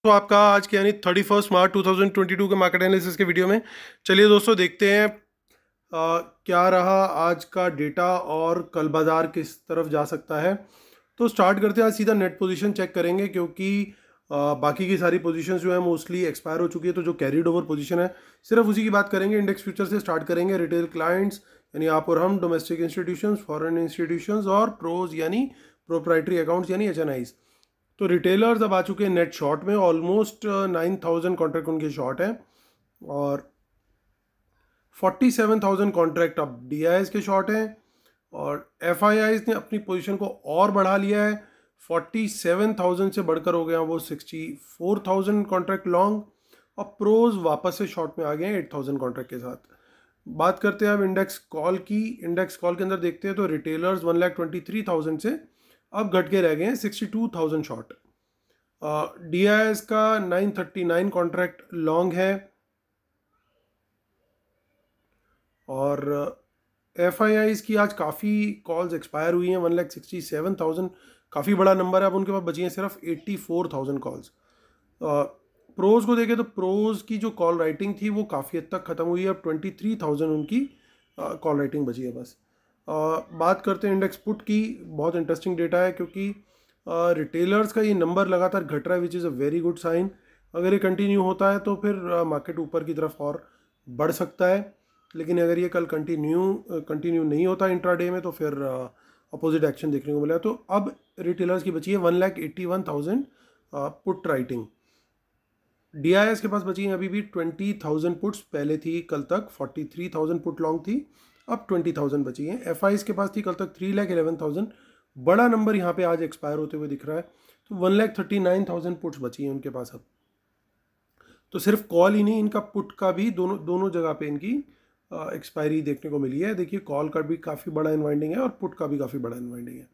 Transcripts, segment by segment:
तो आपका आज के यानी 31 मार्च 2022 के मार्केट एनालिसिस के वीडियो में चलिए दोस्तों देखते हैं क्या रहा आज का डेटा और कल बाजार किस तरफ जा सकता है। तो स्टार्ट करते हैं, आज सीधा नेट पोजीशन चेक करेंगे क्योंकि बाकी की सारी पोजीशंस जो है मोस्टली एक्सपायर हो चुकी है। तो जो कैरीड ओवर पोजीशन है सिर्फ उसी की बात करेंगे। इंडेक्स फ्यूचर से स्टार्ट करेंगे। रिटेल क्लाइंट्स यानी आप और हम, डोमेस्टिक इंस्टीट्यूशंस, फॉरेन इंस्टीट्यूशंस और प्रोज यानी प्रोप्राइटरी अकाउंट्स यानी HNIs। तो रिटेलर्स अब आ चुके हैं नेट शॉर्ट में, ऑलमोस्ट 9,000 कॉन्ट्रैक्ट उनके शॉर्ट हैं और 47,000 कॉन्ट्रैक्ट अब DIs के शॉर्ट हैं और FIIs ने अपनी पोजीशन को और बढ़ा लिया है। 47,000 से बढ़कर हो गया वो 64,000 कॉन्ट्रैक्ट लॉन्ग और प्रोज वापस से शॉर्ट में आ गए हैं 8,000 कॉन्ट्रैक्ट के साथ। बात करते हैं अब इंडेक्स कॉल की। इंडेक्स कॉल के अंदर देखते हैं तो रिटेलर्स 1,23,000 से अब घट के रह गए हैं 62,000 शॉर्ट। DIs का 939 कॉन्ट्रैक्ट लॉन्ग है और FIIs की आज काफ़ी कॉल्स एक्सपायर हुई हैं। 1,67,000 काफ़ी बड़ा नंबर है। अब उनके पास बची हैं सिर्फ 84,000 कॉल्स। प्रोज को देखें तो प्रोज की जो कॉल राइटिंग थी वो काफ़ी हद तक ख़त्म हुई है। अब 23,000 उनकी कॉल राइटिंग बची है बस। बात करते हैं इंडेक्स पुट की। बहुत इंटरेस्टिंग डेटा है क्योंकि रिटेलर्स का ये नंबर लगातार घट रहा है, which is a very good sign. अगर ये कंटिन्यू होता है तो फिर मार्केट ऊपर की तरफ और बढ़ सकता है, लेकिन अगर ये कल कंटिन्यू नहीं होता इंट्राडे में तो फिर अपोजिट एक्शन देखने को मिला। तो अब रिटेलर्स की बची है 1,81,000 पुट राइटिंग। DIs के पास बची हैं अभी भी 20,000 पुट्स। पहले थी कल तक 43,000 पुट लॉन्ग थी, अब 20,000 बची हैं। FIs के पास थी कल तक 3,11,000। बड़ा नंबर यहाँ पे आज एक्सपायर होते हुए दिख रहा है। तो 1,39,000 पुट्स बची हैं उनके पास अब। तो सिर्फ कॉल ही नहीं, इनका पुट का भी दोनों जगह पे इनकी एक्सपायरी देखने को मिली है। देखिए कॉल का भी काफ़ी बड़ा इनवाइंडिंग है और पुट का भी काफ़ी बड़ा इनवाइंडिंग है।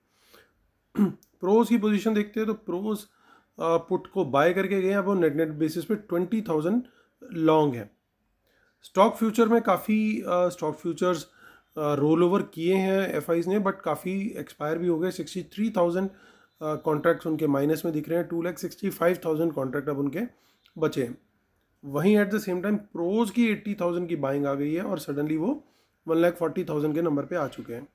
प्रोज की पोजीशन देखते हैं तो प्रोज पुट को बाय करके गए हैं। अब वो नेट बेसिस पे 20,000 लॉन्ग है। स्टॉक फ्यूचर में काफ़ी स्टॉक फ्यूचर्स रोल ओवर किए हैं FIs ने, बट काफ़ी एक्सपायर भी हो गए। 63,000 कॉन्ट्रैक्ट्स उनके माइनस में दिख रहे हैं। 2,65,000 कॉन्ट्रैक्ट अब उनके बचे हैं। वहीं एट द सेम टाइम प्रोज की 80,000 की बाइंग आ गई है और सडनली वो 1,40,000 के नंबर पे आ चुके हैं।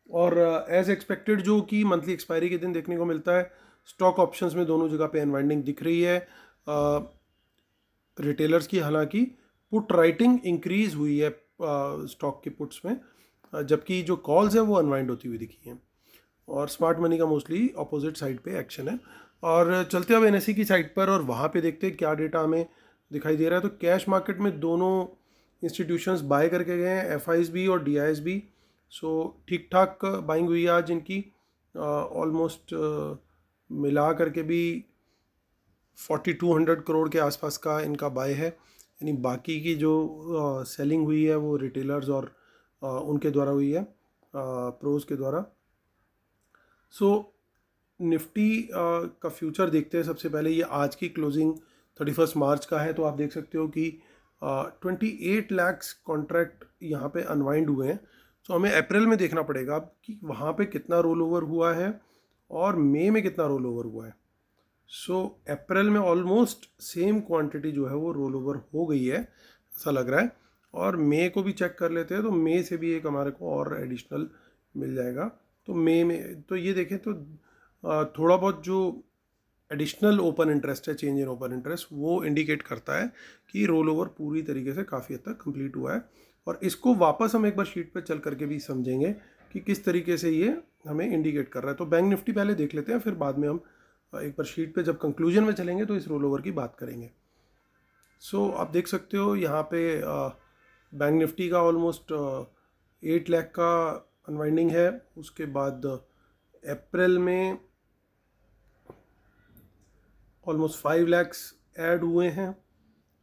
और एज एक्सपेक्टेड जो कि मंथली एक्सपायरी के दिन देखने को मिलता है, स्टॉक ऑप्शंस में दोनों जगह पे अनवाइंडिंग दिख रही है रिटेलर्स की। हालांकि पुट राइटिंग इंक्रीज हुई है स्टॉक के पुट्स में, जबकि जो कॉल्स है वो अनवाइंड होती हुई दिखी हैं। और स्मार्ट मनी का मोस्टली अपोजिट साइड पे एक्शन है। और चलते अब NSE की साइड पर और वहाँ पे देखते हैं क्या डेटा हमें दिखाई दे रहा है। तो कैश मार्केट में दोनों इंस्टीट्यूशंस बाय करके गए हैं, FIs भी और DIs भी। सो ठीक ठाक बाइंग हुई है आज इनकी। ऑलमोस्ट मिला करके भी 4,200 करोड़ के आसपास का इनका बाय है। यानी बाकी की जो सेलिंग हुई है वो रिटेलर्स और उनके द्वारा हुई है, प्रोज के द्वारा। सो निफ्टी का फ्यूचर देखते हैं। सबसे पहले ये आज की क्लोजिंग 31 मार्च का है। तो आप देख सकते हो कि 28 लाख कॉन्ट्रैक्ट यहाँ पे अनवाइंड हुए हैं। तो हमें अप्रैल में देखना पड़ेगा अब कि वहाँ पे कितना रोल ओवर हुआ है और मई में कितना रोल ओवर हुआ है। सो अप्रैल में ऑलमोस्ट सेम क्वांटिटी जो है वो रोल ओवर हो गई है ऐसा लग रहा है। और मई को भी चेक कर लेते हैं तो मई से भी एक हमारे को और एडिशनल मिल जाएगा। तो मई में तो ये देखें तो थोड़ा बहुत जो एडिशनल ओपन इंटरेस्ट है, चेंज इन ओपन इंटरेस्ट, वो इंडिकेट करता है कि रोल ओवर पूरी तरीके से काफ़ी हद तक कंप्लीट हुआ है। और इसको वापस हम एक बार शीट पर चल करके भी समझेंगे कि किस तरीके से ये हमें इंडिकेट कर रहा है। तो बैंक निफ्टी पहले देख लेते हैं, फिर बाद में हम एक बार शीट पे जब कंक्लूजन में चलेंगे तो इस रोल ओवर की बात करेंगे। सो आप देख सकते हो यहाँ पे बैंक निफ्टी का ऑलमोस्ट 8 लाख का अनवाइंडिंग है। उसके बाद अप्रैल में ऑलमोस्ट 5 लैक्स ऐड हुए हैं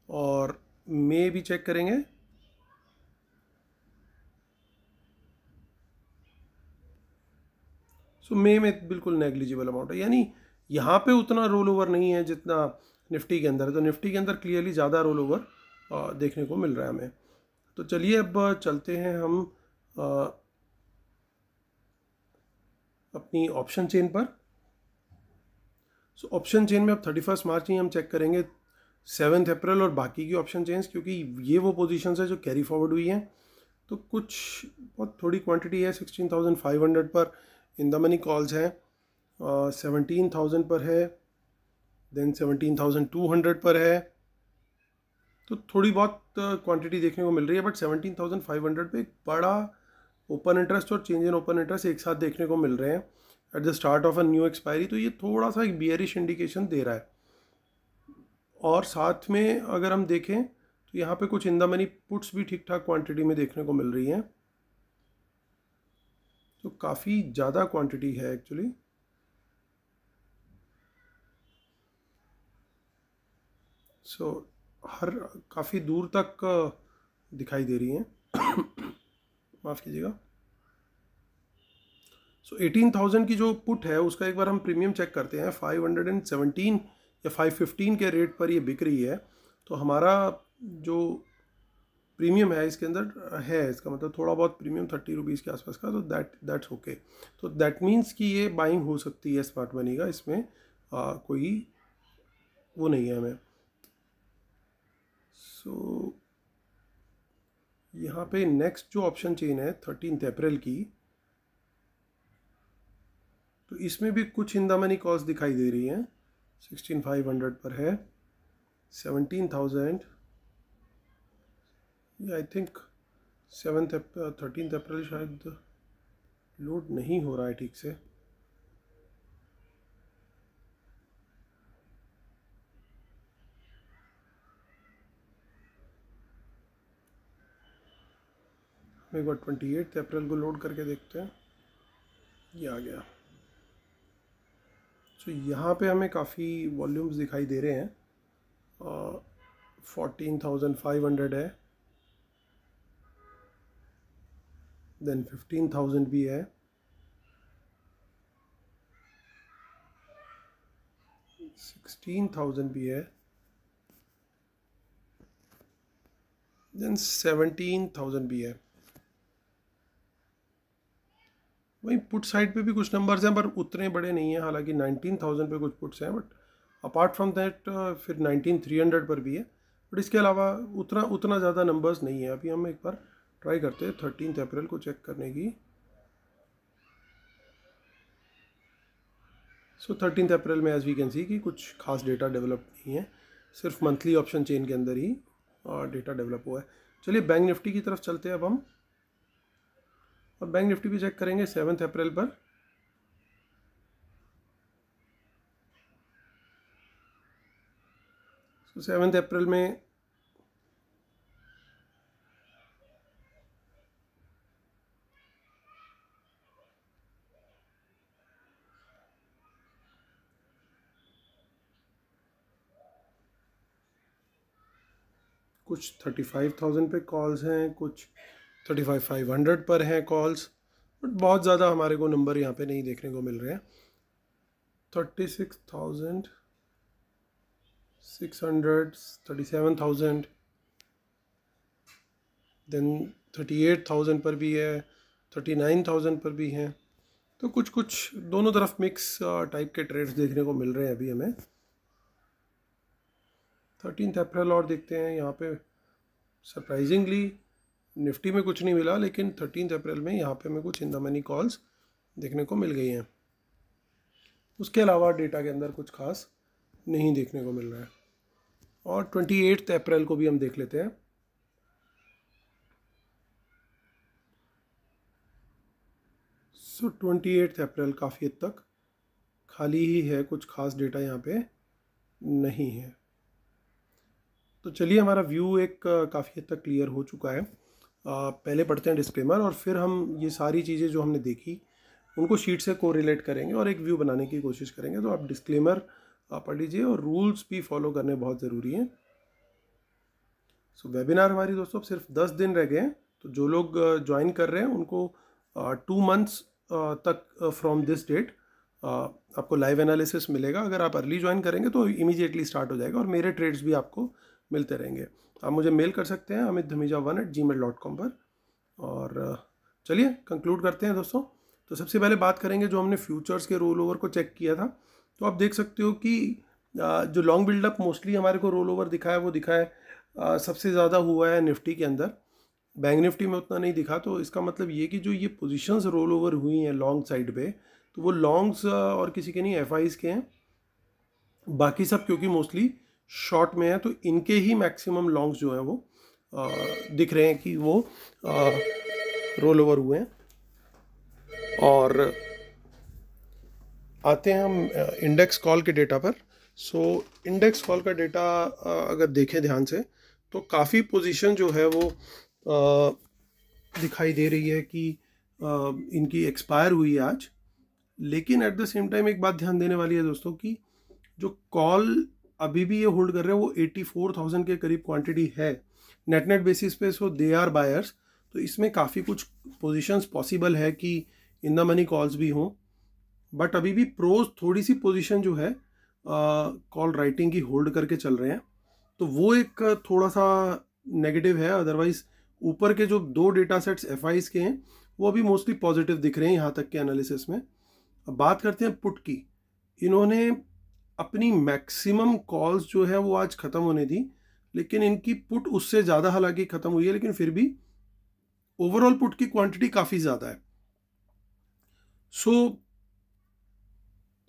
और मई भी चेक करेंगे। सो मई में बिल्कुल नेग्लिजिबल अमाउंट है, यानी यहाँ पे उतना रोल ओवर नहीं है जितना निफ्टी के अंदर है। तो निफ्टी के अंदर क्लियरली ज़्यादा रोल ओवर देखने को मिल रहा है हमें। तो चलिए अब चलते हैं हम अपनी ऑप्शन चेन पर। सो ऑप्शन चेन में अब 31 मार्च ही हम चेक करेंगे 7 अप्रैल और बाकी की ऑप्शन चेन्स, क्योंकि ये वो पोजीशंस है जो कैरी फॉरवर्ड हुई हैं। तो कुछ बहुत थोड़ी क्वांटिटी है, 16,500 पर इन द मनी कॉल्स हैं, 17,000 पर है, देन 17,200 पर है। तो थोड़ी बहुत क्वांटिटी देखने को मिल रही है, बट 17,500 पे एक बड़ा ओपन इंटरेस्ट और चेंज इन ओपन इंटरेस्ट एक साथ देखने को मिल रहे हैं at the start of a new expiry. तो ये थोड़ा सा एक बियरिश इंडिकेशन दे रहा है। और साथ में अगर हम देखें तो यहाँ पे कुछ इन द मनी पुट्स भी ठीक ठाक क्वांटिटी में देखने को मिल रही हैं। तो काफ़ी ज़्यादा क्वांटिटी है एक्चुअली। सो हर काफ़ी दूर तक दिखाई दे रही हैं। माफ़ कीजिएगा। सो 18,000 की जो पुट है उसका एक बार हम प्रीमियम चेक करते हैं। 517 या 515 के रेट पर ये बिक रही है। तो हमारा जो प्रीमियम है इसके अंदर है, इसका मतलब थोड़ा बहुत प्रीमियम 30 रुपीज़ के आसपास का, तो दैट्स ओके। तो दैट मीन्स कि ये बाइंग हो सकती है स्मार्ट मनी का, इसमें कोई वो नहीं है हमें। सो यहाँ पे नेक्स्ट जो ऑप्शन चेन है 13 अप्रैल की, तो इसमें भी कुछ इन द मनी कॉल्स दिखाई दे रही हैं। 16,500 पर है, 17,000, ये आई थिंक 13 अप्रैल शायद लोड नहीं हो रहा है ठीक से। एक बार 28 अप्रैल को लोड करके देखते हैं। ये आ गया। तो यहाँ पे हमें काफ़ी वॉल्यूम्स दिखाई दे रहे हैं। 14,500 है, देन 15,000 भी है, 16,000 भी है, देन 17,000 भी है। वहीं पुट साइड पे भी कुछ नंबर्स हैं पर उतने बड़े नहीं हैं। हालांकि 19,000 पे कुछ पुट्स हैं, बट अपार्ट फ्रॉम दैट फिर 19,300 पर भी है। बट इसके अलावा उतना ज़्यादा नंबर्स नहीं है। अभी हम एक बार ट्राई करते हैं 13 अप्रैल को चेक करने की। सो 13 अप्रैल में एज वी कैन सी कि कुछ खास डेटा डेवलप नहीं है, सिर्फ मंथली ऑप्शन चेन के अंदर ही डेटा डेवलप हुआ है। चलिए बैंक निफ्टी की तरफ चलते हैं अब हम, और बैंक निफ्टी भी चेक करेंगे 7 अप्रैल पर। तो 7 अप्रैल में कुछ 35,000 पे कॉल्स हैं, कुछ 35,500 पर हैं कॉल्स, बट बहुत ज़्यादा हमारे को नंबर यहाँ पे नहीं देखने को मिल रहे हैं। 36,600, 37,000, देन 38,000 पर भी है, 39,000 पर भी हैं। तो कुछ कुछ दोनों तरफ मिक्स टाइप के ट्रेड्स देखने को मिल रहे हैं अभी हमें। 13 अप्रैल और देखते हैं। यहाँ पे सरप्राइजिंगली निफ्टी में कुछ नहीं मिला, लेकिन 13 अप्रैल में यहाँ पे हमें कुछ इन द मनी कॉल्स देखने को मिल गई हैं। उसके अलावा डेटा के अंदर कुछ खास नहीं देखने को मिल रहा है। और 28 अप्रैल को भी हम देख लेते हैं। सो 28 अप्रैल काफ़ी हद तक खाली ही है, कुछ खास डेटा यहाँ पे नहीं है। तो चलिए, हमारा व्यू एक काफ़ी हद तक क्लियर हो चुका है। पहले पढ़ते हैं डिस्क्लेमर, और फिर हम ये सारी चीज़ें जो हमने देखी उनको शीट से कोरिलेट करेंगे और एक व्यू बनाने की कोशिश करेंगे। तो आप डिस्क्लेमर पढ़ लीजिए, और रूल्स भी फॉलो करने बहुत ज़रूरी हैं। सो वेबिनार हमारी दोस्तों सिर्फ 10 दिन रह गए हैं। तो जो लोग ज्वाइन कर रहे हैं उनको 2 मंथ्स तक फ्रॉम दिस डेट आपको लाइव एनालिसिस मिलेगा। अगर आप अर्ली ज्वाइन करेंगे तो इमीडिएटली स्टार्ट हो जाएगा, और मेरे ट्रेड्स भी आपको मिलते रहेंगे। आप मुझे मेल कर सकते हैं amitdhamija1@gmail.com पर। और चलिए कंक्लूड करते हैं दोस्तों। तो सबसे पहले बात करेंगे जो हमने फ्यूचर्स के रोल ओवर को चेक किया था। तो आप देख सकते हो कि जो लॉन्ग बिल्डअप मोस्टली हमारे को रोल ओवर दिखा है वो दिखा है सबसे ज़्यादा हुआ है निफ्टी के अंदर। बैंक निफ्टी में उतना नहीं दिखा, तो इसका मतलब ये कि जो ये पोजीशंस रोल ओवर हुई हैं लॉन्ग साइड पे, तो वो लॉन्ग्स और किसी के नहीं, एफआईज के हैं। बाकी सब क्योंकि मोस्टली शॉर्ट में है, तो इनके ही मैक्सिमम लॉन्ग्स जो हैं वो दिख रहे हैं कि वो रोल ओवर हुए हैं। और आते हैं हम इंडेक्स कॉल के डेटा पर। सो इंडेक्स कॉल का डेटा अगर देखें ध्यान से, तो काफ़ी पोजीशन जो है वो दिखाई दे रही है कि इनकी एक्सपायर हुई है आज। लेकिन एट द सेम टाइम एक बात ध्यान देने वाली है दोस्तों कि जो कॉल अभी भी ये होल्ड कर रहे हैं वो 84,000 के करीब क्वांटिटी है नेट बेसिस पे। सो दे आर बायर्स, तो इसमें काफ़ी कुछ पोजीशंस पॉसिबल है कि इन द मनी कॉल्स भी हों। बट अभी भी प्रोज थोड़ी सी पोजीशन जो है कॉल राइटिंग की होल्ड करके चल रहे हैं, तो वो एक थोड़ा सा नेगेटिव है। अदरवाइज ऊपर के जो दो डेटा सेट्स एफआईज के हैं वो अभी मोस्टली पॉजिटिव दिख रहे हैं यहाँ तक के एनालिसिस में। अब बात करते हैं पुट की। इन्होंने अपनी मैक्सिमम कॉल्स जो है वो आज ख़त्म होने दी, लेकिन इनकी पुट उससे ज़्यादा हालांकि ख़त्म हुई है, लेकिन फिर भी ओवरऑल पुट की क्वांटिटी काफ़ी ज़्यादा है। सो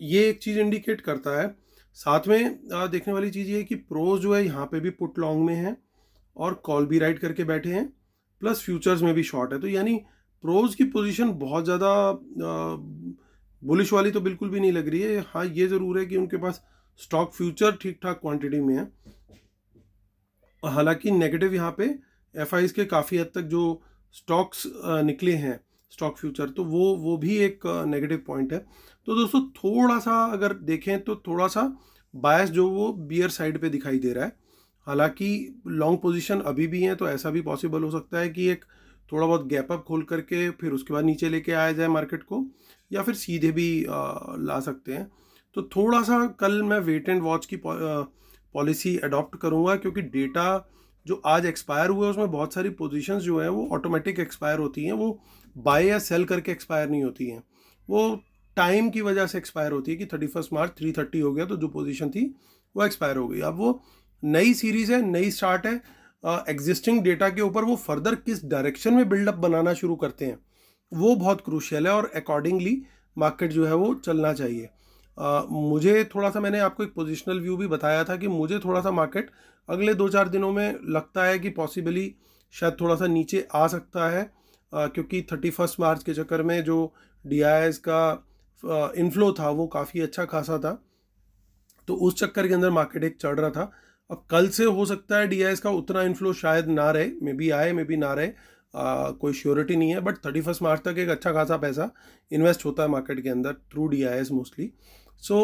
ये एक चीज़ इंडिकेट करता है। साथ में देखने वाली चीज़ ये है कि प्रोज जो है यहाँ पे भी पुट लॉन्ग में है और कॉल भी राइट करके बैठे हैं, प्लस फ्यूचर्स में भी शॉर्ट है। तो यानी प्रोज की पोजीशन बहुत ज़्यादा बुलिश वाली तो बिल्कुल भी नहीं लग रही है। हाँ, ये ज़रूर है कि उनके पास स्टॉक फ्यूचर ठीक ठाक क्वांटिटी में है। हालांकि नेगेटिव यहाँ पे एफआईज के काफ़ी हद तक जो स्टॉक्स निकले हैं स्टॉक फ्यूचर, तो वो भी एक नेगेटिव पॉइंट है। तो दोस्तों थोड़ा सा अगर देखें तो थोड़ा सा बायस जो वो बियर साइड पे दिखाई दे रहा है। हालांकि लॉन्ग पोजीशन अभी भी हैं, तो ऐसा भी पॉसिबल हो सकता है कि एक थोड़ा बहुत गैप अप खोल करके फिर उसके बाद नीचे लेके आया जाए मार्केट को, या फिर सीधे भी ला सकते हैं। तो थोड़ा सा कल मैं वेट एंड वॉच की पॉलिसी अडॉप्ट करूँगा, क्योंकि डेटा जो आज एक्सपायर हुआ है उसमें बहुत सारी पोजीशंस जो हैं वो ऑटोमेटिक एक्सपायर होती हैं, वो बाय या सेल करके एक्सपायर नहीं होती हैं, वो टाइम की वजह से एक्सपायर होती है कि 31 मार्च 3:30 हो गया तो जो पोजीशन थी वो एक्सपायर हो गई। अब वो नई सीरीज है, नई स्टार्ट है, एग्जिस्टिंग डेटा के ऊपर वो फर्दर किस डायरेक्शन में बिल्डअप बनाना शुरू करते हैं वो बहुत क्रूशियल है, और अकॉर्डिंगली मार्केट जो है वो चलना चाहिए। मुझे थोड़ा सा, मैंने आपको एक पोजिशनल व्यू भी बताया था कि मुझे थोड़ा सा मार्केट अगले 2-4 दिनों में लगता है कि पॉसिबली शायद थोड़ा सा नीचे आ सकता है, क्योंकि 31 मार्च के चक्कर में जो DIs का इनफ्लो था वो काफ़ी अच्छा खासा था, तो उस चक्कर के अंदर मार्केट एक चढ़ रहा था। अब कल से हो सकता है DIs का उतना इनफ्लो शायद ना रहे, मे बी आए मे बी ना रहे, कोई श्योरिटी नहीं है। बट 31 मार्च तक एक अच्छा खासा पैसा इन्वेस्ट होता है मार्केट के अंदर थ्रू DIs मोस्टली। सो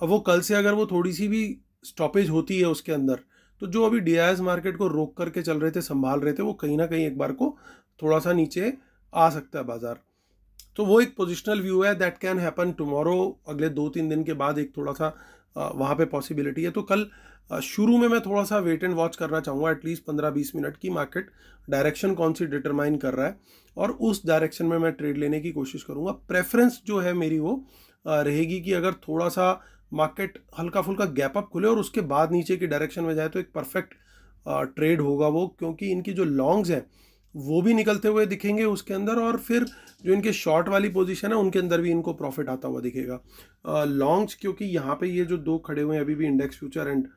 अब वो कल से अगर वो थोड़ी सी भी स्टॉपेज होती है उसके अंदर, तो जो अभी DIs मार्केट को रोक करके चल रहे थे, संभाल रहे थे, वो कहीं ना कहीं एक बार को थोड़ा सा नीचे आ सकता है बाजार। तो वो एक पोजिशनल व्यू है, दैट कैन हैपन टुमारो, अगले 2-3 दिन के बाद एक थोड़ा सा वहाँ पे पॉसिबिलिटी है। तो कल शुरू में मैं थोड़ा सा वेट एंड वॉच करना चाहूँगा, एटलीस्ट 15-20 मिनट की मार्केट डायरेक्शन कौन सी डिटरमाइन कर रहा है, और उस डायरेक्शन में मैं ट्रेड लेने की कोशिश करूँगा। प्रेफरेंस जो है मेरी वो रहेगी कि अगर थोड़ा सा मार्केट हल्का फुल्का गैप अप खुले और उसके बाद नीचे की डायरेक्शन में जाए तो एक परफेक्ट ट्रेड होगा वो, क्योंकि इनकी जो लॉन्ग्स हैं वो भी निकलते हुए दिखेंगे उसके अंदर, और फिर जो इनके शॉर्ट वाली पोजीशन है उनके अंदर भी इनको प्रॉफिट आता हुआ दिखेगा। लॉन्ग्स क्योंकि यहाँ पे ये जो दो खड़े हुए हैं अभी भी, इंडेक्स फ्यूचर एंड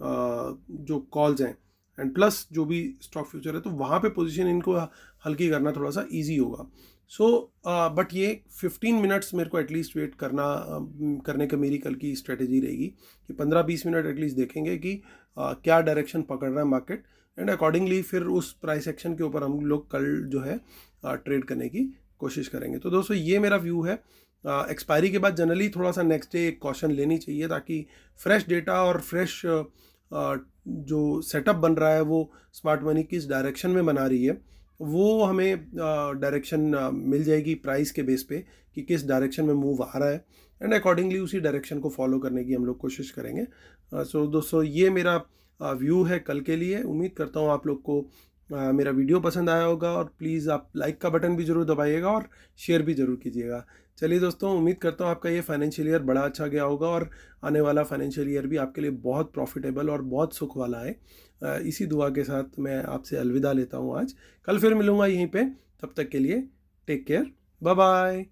जो कॉल्स हैं एंड प्लस जो भी स्टॉक फ्यूचर है, तो वहाँ पे पोजीशन इनको हल्की करना थोड़ा सा इजी होगा। सो बट ये 15 मिनट्स मेरे को एटलीस्ट वेट करने का मेरी कल की स्ट्रेटेजी रहेगी कि 15-20 मिनट एटलीस्ट देखेंगे कि क्या डायरेक्शन पकड़ रहा है मार्केट, एंड अकॉर्डिंगली फिर उस प्राइस एक्शन के ऊपर हम लोग कल जो है ट्रेड करने की कोशिश करेंगे। तो दोस्तों ये मेरा व्यू है। एक्सपायरी के बाद जनरली थोड़ा सा नेक्स्ट डे एक कॉशन लेनी चाहिए, ताकि फ्रेश डेटा और फ्रेश जो सेटअप बन रहा है वो स्मार्ट मनी किस डायरेक्शन में बना रही है वो हमें डायरेक्शन मिल जाएगी प्राइस के बेस पे कि किस डायरेक्शन में मूव आ रहा है, एंड अकॉर्डिंगली उसी डायरेक्शन को फॉलो करने की हम लोग कोशिश करेंगे। सो दोस्तों ये मेरा व्यू है कल के लिए। उम्मीद करता हूँ आप लोग को मेरा वीडियो पसंद आया होगा, और प्लीज़ आप लाइक का बटन भी ज़रूर दबाइएगा और शेयर भी ज़रूर कीजिएगा। चलिए दोस्तों, उम्मीद करता हूँ आपका ये फाइनेंशियल ईयर बड़ा अच्छा गया होगा और आने वाला फाइनेंशियल ईयर भी आपके लिए बहुत प्रॉफिटेबल और बहुत सुख वाला है। इसी दुआ के साथ मैं आपसे अलविदा लेता हूँ आज। कल फिर मिलूँगा यहीं पे, तब तक के लिए टेक केयर, बाय बाय।